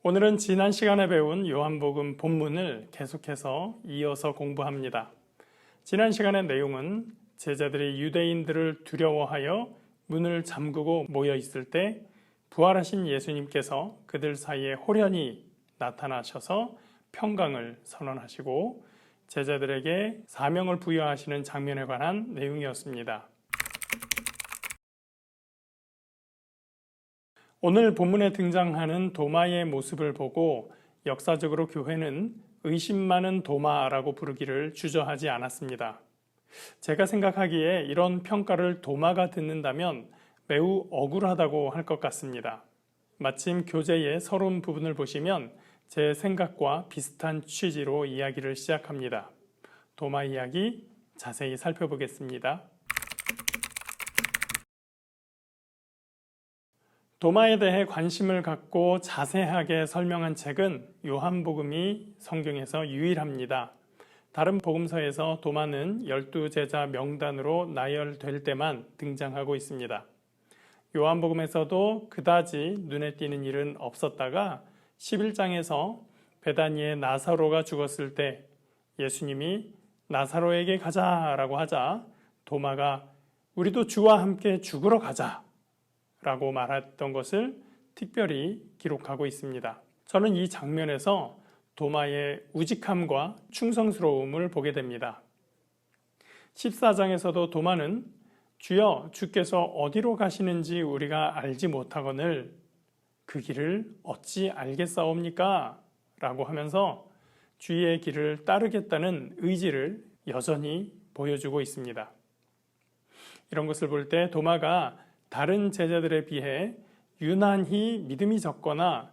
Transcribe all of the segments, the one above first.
오늘은 지난 시간에 배운 요한복음 본문을 계속해서 이어서 공부합니다. 지난 시간의 내용은 제자들이 유대인들을 두려워하여 문을 잠그고 모여 있을 때 부활하신 예수님께서 그들 사이에 호련히 나타나셔서 평강을 선언하시고 제자들에게 사명을 부여하시는 장면에 관한 내용이었습니다. 오늘 본문에 등장하는 도마의 모습을 보고 역사적으로 교회는 의심 많은 도마라고 부르기를 주저하지 않았습니다. 제가 생각하기에 이런 평가를 도마가 듣는다면 매우 억울하다고 할 것 같습니다. 마침 교재의 서론 부분을 보시면 제 생각과 비슷한 취지로 이야기를 시작합니다. 도마 이야기 자세히 살펴보겠습니다. 도마에 대해 관심을 갖고 자세하게 설명한 책은 요한복음이 성경에서 유일합니다. 다른 복음서에서 도마는 12제자 명단으로 나열될 때만 등장하고 있습니다. 요한복음에서도 그다지 눈에 띄는 일은 없었다가 11장에서 베다니의 나사로가 죽었을 때 예수님이 나사로에게 가자라고 하자 도마가 우리도 주와 함께 죽으러 가자 라고 말했던 것을 특별히 기록하고 있습니다. 저는 이 장면에서 도마의 우직함과 충성스러움을 보게 됩니다. 14장에서도 도마는 주여 주께서 어디로 가시는지 우리가 알지 못하거늘 그 길을 어찌 알겠사옵니까? 라고 하면서 주의 길을 따르겠다는 의지를 여전히 보여주고 있습니다. 이런 것을 볼 때 도마가 다른 제자들에 비해 유난히 믿음이 적거나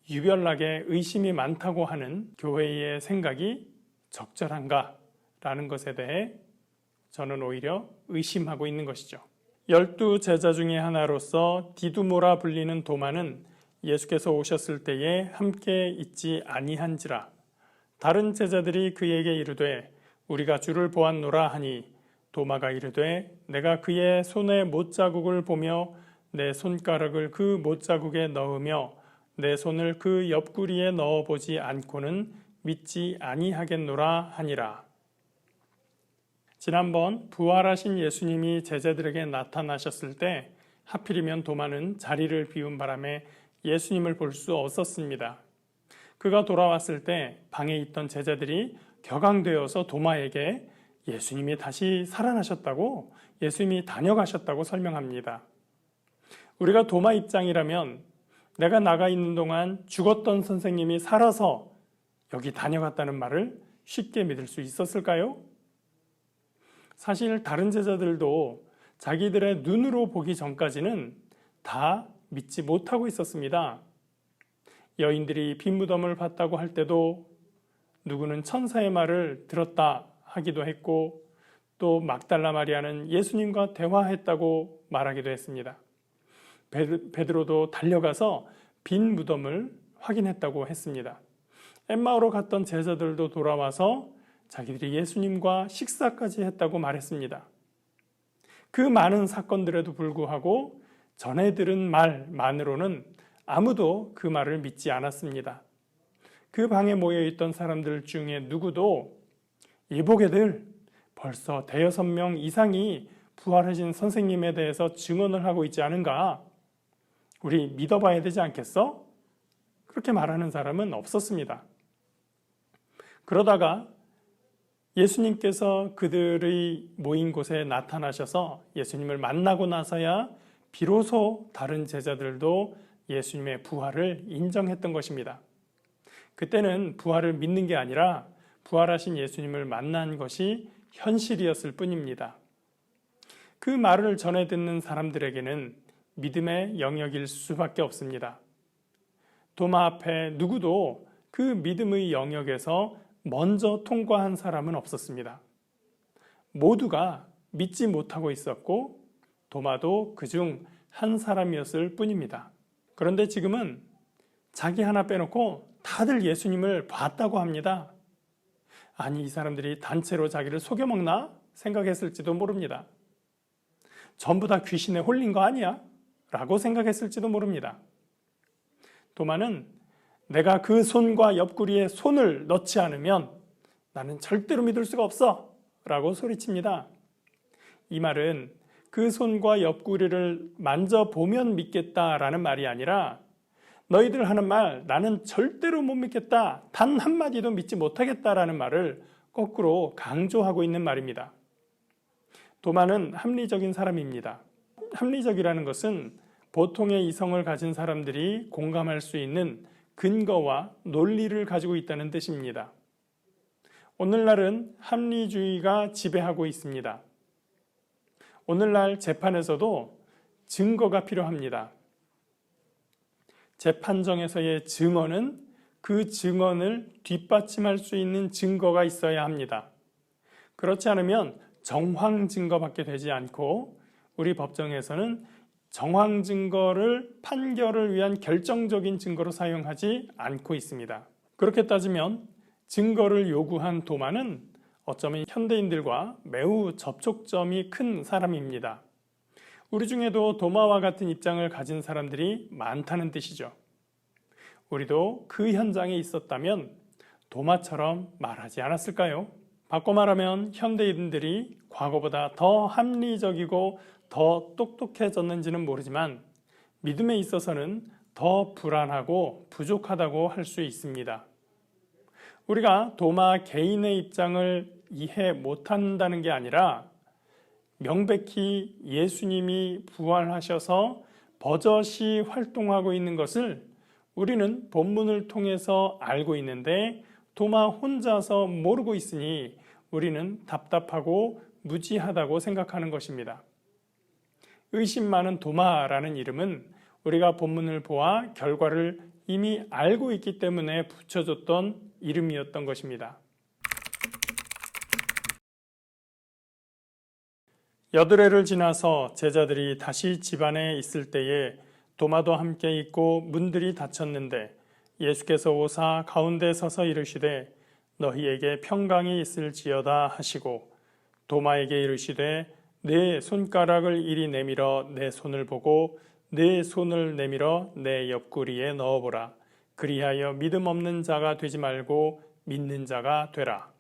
유별나게 의심이 많다고 하는 교회의 생각이 적절한가라는 것에 대해 저는 오히려 의심하고 있는 것이죠. 12제자 중에 하나로서 디두모라 불리는 도마는 예수께서 오셨을 때에 함께 있지 아니한지라 다른 제자들이 그에게 이르되 우리가 주를 보았노라 하니 도마가 이르되 내가 그의 손에 못자국을 보며 내 손가락을 그 못자국에 넣으며 내 손을 그 옆구리에 넣어보지 않고는 믿지 아니하겠노라 하니라. 지난번 부활하신 예수님이 제자들에게 나타나셨을 때 하필이면 도마는 자리를 비운 바람에 예수님을 볼 수 없었습니다. 그가 돌아왔을 때 방에 있던 제자들이 격앙되어서 도마에게 예수님이 다시 살아나셨다고, 예수님이 다녀가셨다고 설명합니다. 우리가 도마 입장이라면 내가 나가 있는 동안 죽었던 선생님이 살아서 여기 다녀갔다는 말을 쉽게 믿을 수 있었을까요? 사실 다른 제자들도 자기들의 눈으로 보기 전까지는 다 믿지 못하고 있었습니다. 여인들이 빈 무덤을 봤다고 할 때도 누구는 천사의 말을 들었다 하기도 했고 또 막달라 마리아는 예수님과 대화했다고 말하기도 했습니다. 베드로도 달려가서 빈 무덤을 확인했다고 했습니다. 엠마오로 갔던 제자들도 돌아와서 자기들이 예수님과 식사까지 했다고 말했습니다. 그 많은 사건들에도 불구하고 전해 들은 말만으로는 아무도 그 말을 믿지 않았습니다. 그 방에 모여있던 사람들 중에 누구도 이보게들 벌써 5명 이상이 부활하신 선생님에 대해서 증언을 하고 있지 않은가? 우리 믿어봐야 되지 않겠어? 그렇게 말하는 사람은 없었습니다. 그러다가 예수님께서 그들의 모인 곳에 나타나셔서 예수님을 만나고 나서야 비로소 다른 제자들도 예수님의 부활을 인정했던 것입니다. 그때는 부활을 믿는 게 아니라 부활하신 예수님을 만난 것이 현실이었을 뿐입니다. 그 말을 전해 듣는 사람들에게는 믿음의 영역일 수밖에 없습니다. 도마 앞에 누구도 그 믿음의 영역에서 먼저 통과한 사람은 없었습니다. 모두가 믿지 못하고 있었고 도마도 그중 한 사람이었을 뿐입니다. 그런데 지금은 자기 하나 빼놓고 다들 예수님을 봤다고 합니다. 아니, 이 사람들이 단체로 자기를 속여먹나 생각했을지도 모릅니다. 전부 다 귀신에 홀린 거 아니야? 라고 생각했을지도 모릅니다. 도마는 내가 그 손과 옆구리에 손을 넣지 않으면 나는 절대로 믿을 수가 없어 라고 소리칩니다. 이 말은 그 손과 옆구리를 만져보면 믿겠다라는 말이 아니라 너희들 하는 말 나는 절대로 못 믿겠다, 단 한마디도 믿지 못하겠다라는 말을 거꾸로 강조하고 있는 말입니다. 도마는 합리적인 사람입니다. 합리적이라는 것은 보통의 이성을 가진 사람들이 공감할 수 있는 근거와 논리를 가지고 있다는 뜻입니다. 오늘날은 합리주의가 지배하고 있습니다. 오늘날 재판에서도 증거가 필요합니다. 재판정에서의 증언은 그 증언을 뒷받침할 수 있는 증거가 있어야 합니다. 그렇지 않으면 정황 증거밖에 되지 않고 우리 법정에서는 정황 증거를 판결을 위한 결정적인 증거로 사용하지 않고 있습니다. 그렇게 따지면 증거를 요구한 도마는 어쩌면 현대인들과 매우 접촉점이 큰 사람입니다. 우리 중에도 도마와 같은 입장을 가진 사람들이 많다는 뜻이죠. 우리도 그 현장에 있었다면 도마처럼 말하지 않았을까요? 바꿔 말하면 현대인들이 과거보다 더 합리적이고 더 똑똑해졌는지는 모르지만 믿음에 있어서는 더 불안하고 부족하다고 할 수 있습니다. 우리가 도마 개인의 입장을 이해 못한다는 게 아니라 명백히 예수님이 부활하셔서 버젓이 활동하고 있는 것을 우리는 본문을 통해서 알고 있는데 도마 혼자서 모르고 있으니 우리는 답답하고 무지하다고 생각하는 것입니다. 의심 많은 도마라는 이름은 우리가 본문을 보아 결과를 이미 알고 있기 때문에 붙여줬던 이름이었던 것입니다. 여드레를 지나서 제자들이 다시 집안에 있을 때에 도마도 함께 있고 문들이 닫혔는데 예수께서 오사 가운데 서서 이르시되 너희에게 평강이 있을지어다 하시고 도마에게 이르시되 내 손가락을 이리 내밀어 내 손을 보고 내 손을 내밀어 내 옆구리에 넣어보라. 그리하여 믿음 없는 자가 되지 말고 믿는 자가 되라.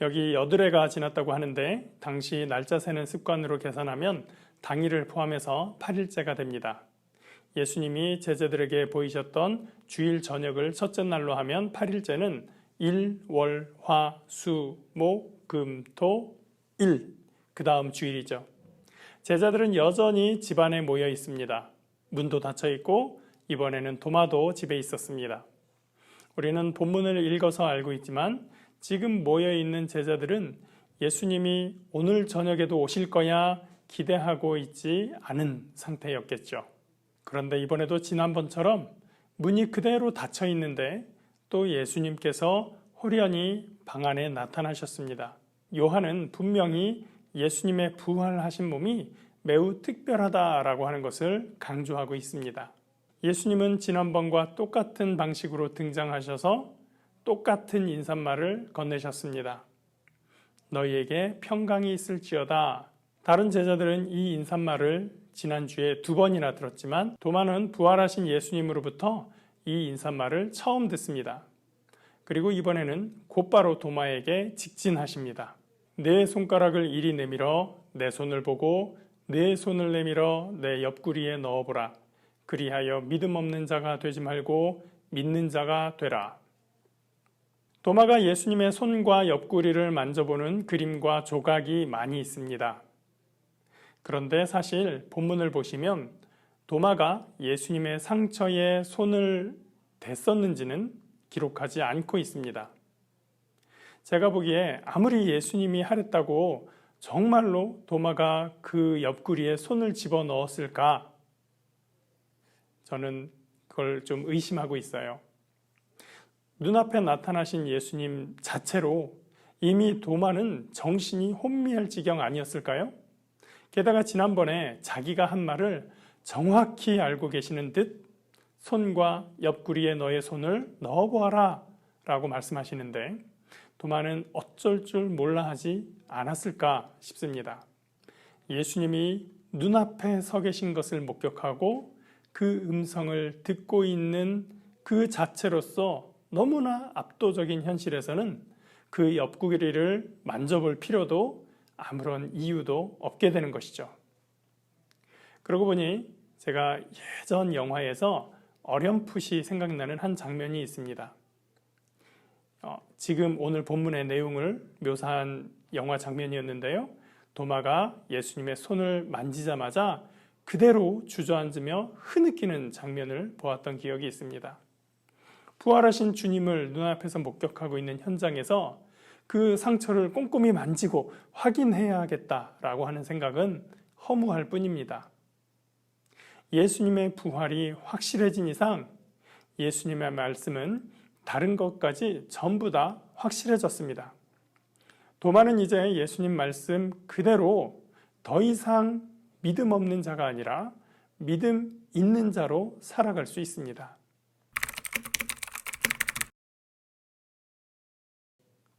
여기 여드레가 지났다고 하는데 당시 날짜 세는 습관으로 계산하면 당일을 포함해서 8일째가 됩니다. 예수님이 제자들에게 보이셨던 주일 저녁을 첫째 날로 하면 8일째는 일, 월, 화, 수, 목, 금, 토, 일, 그 다음 주일이죠. 제자들은 여전히 집안에 모여 있습니다. 문도 닫혀 있고 이번에는 도마도 집에 있었습니다. 우리는 본문을 읽어서 알고 있지만 지금 모여 있는 제자들은 예수님이 오늘 저녁에도 오실 거야 기대하고 있지 않은 상태였겠죠. 그런데 이번에도 지난번처럼 문이 그대로 닫혀 있는데 또 예수님께서 호련히 방 안에 나타나셨습니다. 요한은 분명히 예수님의 부활하신 몸이 매우 특별하다라고 하는 것을 강조하고 있습니다. 예수님은 지난번과 똑같은 방식으로 등장하셔서 똑같은 인사말을 건네셨습니다. 너희에게 평강이 있을지어다. 다른 제자들은 이 인사말을 지난주에 2번이나 들었지만 도마는 부활하신 예수님으로부터 이 인사말을 처음 듣습니다. 그리고 이번에는 곧바로 도마에게 직진하십니다. 내 손가락을 이리 내밀어 내 손을 보고 내 손을 내밀어 내 옆구리에 넣어보라. 그리하여 믿음 없는 자가 되지 말고 믿는 자가 되라. 도마가 예수님의 손과 옆구리를 만져보는 그림과 조각이 많이 있습니다. 그런데 사실 본문을 보시면 도마가 예수님의 상처에 손을 댔었는지는 기록하지 않고 있습니다. 제가 보기에 아무리 예수님이 하랬다고 정말로 도마가 그 옆구리에 손을 집어넣었을까? 저는 그걸 좀 의심하고 있어요. 눈앞에 나타나신 예수님 자체로 이미 도마는 정신이 혼미할 지경 아니었을까요? 게다가 지난번에 자기가 한 말을 정확히 알고 계시는 듯 손과 옆구리에 너의 손을 넣어보아라 라고 말씀하시는데 도마는 어쩔 줄 몰라 하지 않았을까 싶습니다. 예수님이 눈앞에 서 계신 것을 목격하고 그 음성을 듣고 있는 그 자체로서 너무나 압도적인 현실에서는 그 옆구리를 만져볼 필요도 아무런 이유도 없게 되는 것이죠. 그러고 보니 제가 예전 영화에서 어렴풋이 생각나는 한 장면이 있습니다. 지금 오늘 본문의 내용을 묘사한 영화 장면이었는데요. 도마가 예수님의 손을 만지자마자 그대로 주저앉으며 흐느끼는 장면을 보았던 기억이 있습니다. 부활하신 주님을 눈앞에서 목격하고 있는 현장에서 그 상처를 꼼꼼히 만지고 확인해야겠다라고 하는 생각은 허무할 뿐입니다. 예수님의 부활이 확실해진 이상 예수님의 말씀은 다른 것까지 전부 다 확실해졌습니다. 도마는 이제 예수님 말씀 그대로 더 이상 믿음 없는 자가 아니라 믿음 있는 자로 살아갈 수 있습니다.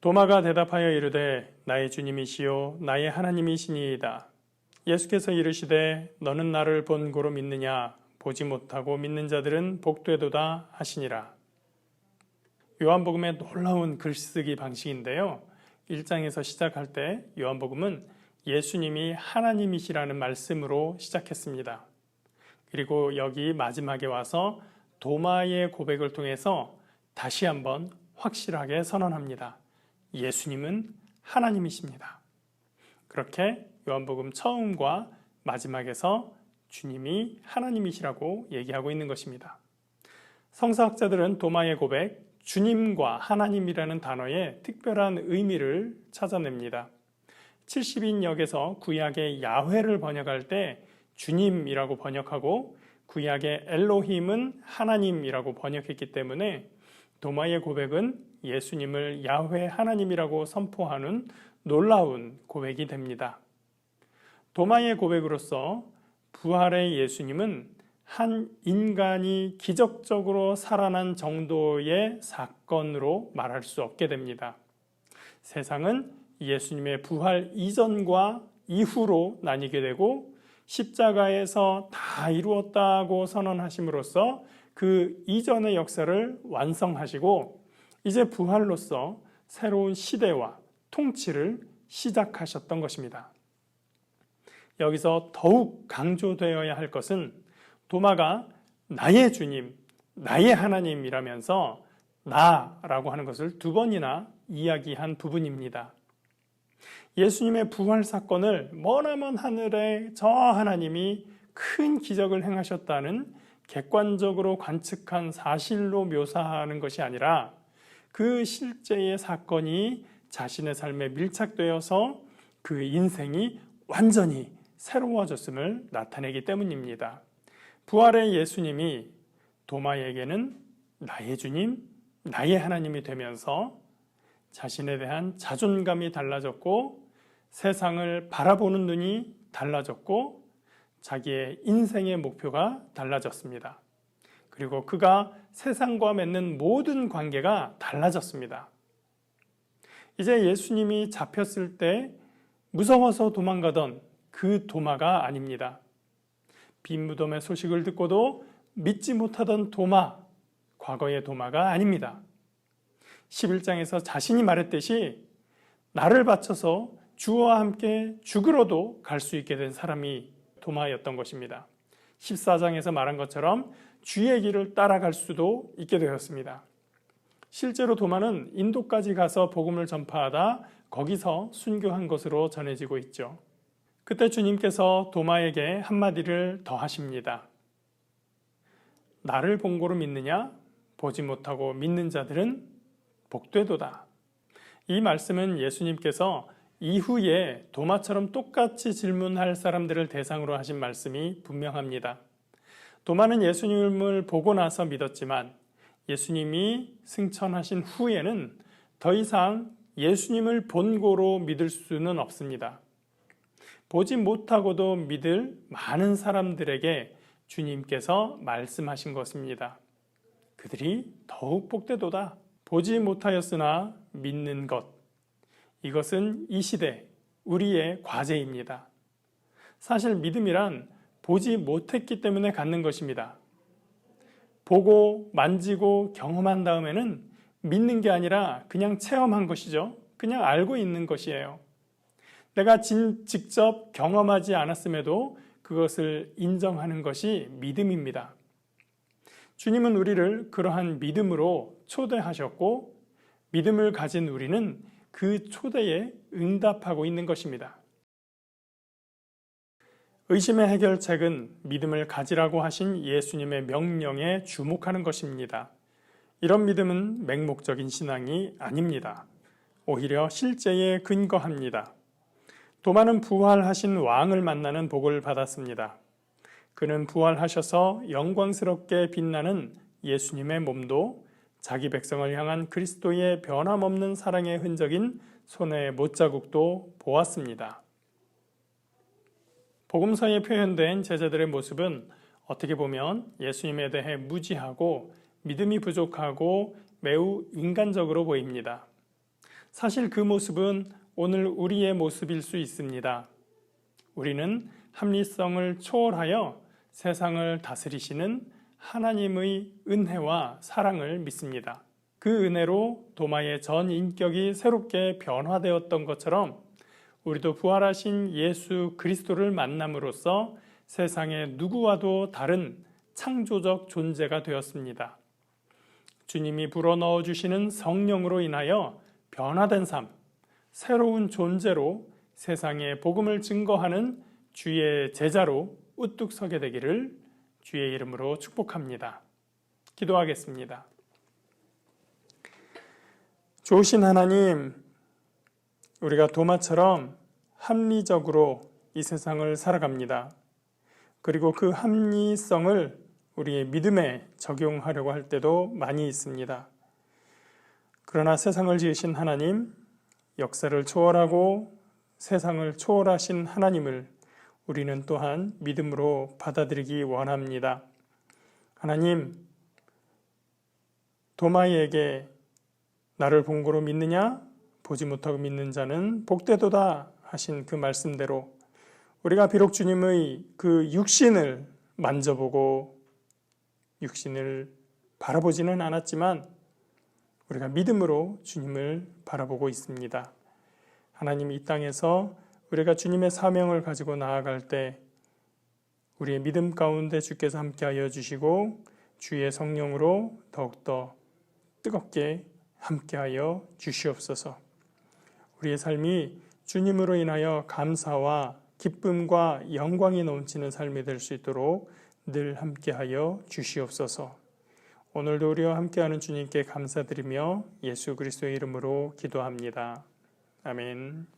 도마가 대답하여 이르되 나의 주님이시요 나의 하나님이시니이다. 예수께서 이르시되 너는 나를 본고로 믿느냐 보지 못하고 믿는 자들은 복되도다 하시니라. 요한복음의 놀라운 글쓰기 방식인데요. 1장에서 시작할 때 요한복음은 예수님이 하나님이시라는 말씀으로 시작했습니다. 그리고 여기 마지막에 와서 도마의 고백을 통해서 다시 한번 확실하게 선언합니다. 예수님은 하나님이십니다. 그렇게 요한복음 처음과 마지막에서 주님이 하나님이시라고 얘기하고 있는 것입니다. 성서학자들은 도마의 고백, 주님과 하나님이라는 단어의 특별한 의미를 찾아냅니다. 70인역에서 구약의 야훼를 번역할 때 주님이라고 번역하고 구약의 엘로힘은 하나님이라고 번역했기 때문에 도마의 고백은 예수님을 야훼 하나님이라고 선포하는 놀라운 고백이 됩니다. 도마의 고백으로서 부활의 예수님은 한 인간이 기적적으로 살아난 정도의 사건으로 말할 수 없게 됩니다. 세상은 예수님의 부활 이전과 이후로 나뉘게 되고 십자가에서 다 이루었다고 선언하심으로써 그 이전의 역사를 완성하시고 이제 부활로서 새로운 시대와 통치를 시작하셨던 것입니다. 여기서 더욱 강조되어야 할 것은 도마가 나의 주님, 나의 하나님이라면서 나라고 하는 것을 두 번이나 이야기한 부분입니다. 예수님의 부활 사건을 머나먼 하늘에 저 하나님이 큰 기적을 행하셨다는 객관적으로 관측한 사실로 묘사하는 것이 아니라 그 실제의 사건이 자신의 삶에 밀착되어서 그 인생이 완전히 새로워졌음을 나타내기 때문입니다. 부활의 예수님이 도마에게는 나의 주님, 나의 하나님이 되면서 자신에 대한 자존감이 달라졌고 세상을 바라보는 눈이 달라졌고 자기의 인생의 목표가 달라졌습니다. 그리고 그가 세상과 맺는 모든 관계가 달라졌습니다. 이제 예수님이 잡혔을 때 무서워서 도망가던 그 도마가 아닙니다. 빈 무덤의 소식을 듣고도 믿지 못하던 도마, 과거의 도마가 아닙니다. 11장에서 자신이 말했듯이 나를 바쳐서 주와 함께 죽으러도 갈 수 있게 된 사람이 도마였던 것입니다. 14장에서 말한 것처럼 주의 길을 따라갈 수도 있게 되었습니다. 실제로 도마는 인도까지 가서 복음을 전파하다 거기서 순교한 것으로 전해지고 있죠. 그때 주님께서 도마에게 한마디를 더 하십니다. 나를 본고로 믿느냐? 보지 못하고 믿는 자들은 복되도다. 이 말씀은 예수님께서 이후에 도마처럼 똑같이 질문할 사람들을 대상으로 하신 말씀이 분명합니다. 도마는 예수님을 보고 나서 믿었지만 예수님이 승천하신 후에는 더 이상 예수님을 본고로 믿을 수는 없습니다. 보지 못하고도 믿을 많은 사람들에게 주님께서 말씀하신 것입니다. 그들이 더욱 복되도다. 보지 못하였으나 믿는 것. 이것은 이 시대 우리의 과제입니다. 사실 믿음이란 보지 못했기 때문에 갖는 것입니다. 보고 만지고 경험한 다음에는 믿는 게 아니라 그냥 체험한 것이죠. 그냥 알고 있는 것이에요. 내가 직접 경험하지 않았음에도 그것을 인정하는 것이 믿음입니다. 주님은 우리를 그러한 믿음으로 초대하셨고 믿음을 가진 우리는 그 초대에 응답하고 있는 것입니다. 의심의 해결책은 믿음을 가지라고 하신 예수님의 명령에 주목하는 것입니다. 이런 믿음은 맹목적인 신앙이 아닙니다. 오히려 실제에 근거합니다. 도마는 부활하신 왕을 만나는 복을 받았습니다. 그는 부활하셔서 영광스럽게 빛나는 예수님의 몸도 자기 백성을 향한 그리스도의 변함없는 사랑의 흔적인 손의 못자국도 보았습니다. 복음서에 표현된 제자들의 모습은 어떻게 보면 예수님에 대해 무지하고 믿음이 부족하고 매우 인간적으로 보입니다. 사실 그 모습은 오늘 우리의 모습일 수 있습니다. 우리는 합리성을 초월하여 세상을 다스리시는 하나님의 은혜와 사랑을 믿습니다. 그 은혜로 도마의 전 인격이 새롭게 변화되었던 것처럼 우리도 부활하신 예수 그리스도를 만남으로써 세상의 누구와도 다른 창조적 존재가 되었습니다. 주님이 불어넣어 주시는 성령으로 인하여 변화된 삶, 새로운 존재로 세상에 복음을 증거하는 주의 제자로 우뚝 서게 되기를 주의 이름으로 축복합니다. 기도하겠습니다. 좋으신 하나님, 우리가 도마처럼 합리적으로 이 세상을 살아갑니다. 그리고 그 합리성을 우리의 믿음에 적용하려고 할 때도 많이 있습니다. 그러나 세상을 지으신 하나님, 역사를 초월하고 세상을 초월하신 하나님을 우리는 또한 믿음으로 받아들이기 원합니다. 하나님, 도마에게 나를 본 거로 믿느냐? 보지 못하고 믿는 자는 복되도다 하신 그 말씀대로 우리가 비록 주님의 그 육신을 만져보고 육신을 바라보지는 않았지만 우리가 믿음으로 주님을 바라보고 있습니다. 하나님, 이 땅에서 우리가 주님의 사명을 가지고 나아갈 때 우리의 믿음 가운데 주께서 함께하여 주시고 주의 성령으로 더욱더 뜨겁게 함께하여 주시옵소서. 우리의 삶이 주님으로 인하여 감사와 기쁨과 영광이 넘치는 삶이 될 수 있도록 늘 함께하여 주시옵소서. 오늘도 우리와 함께하는 주님께 감사드리며 예수 그리스도의 이름으로 기도합니다. 아멘.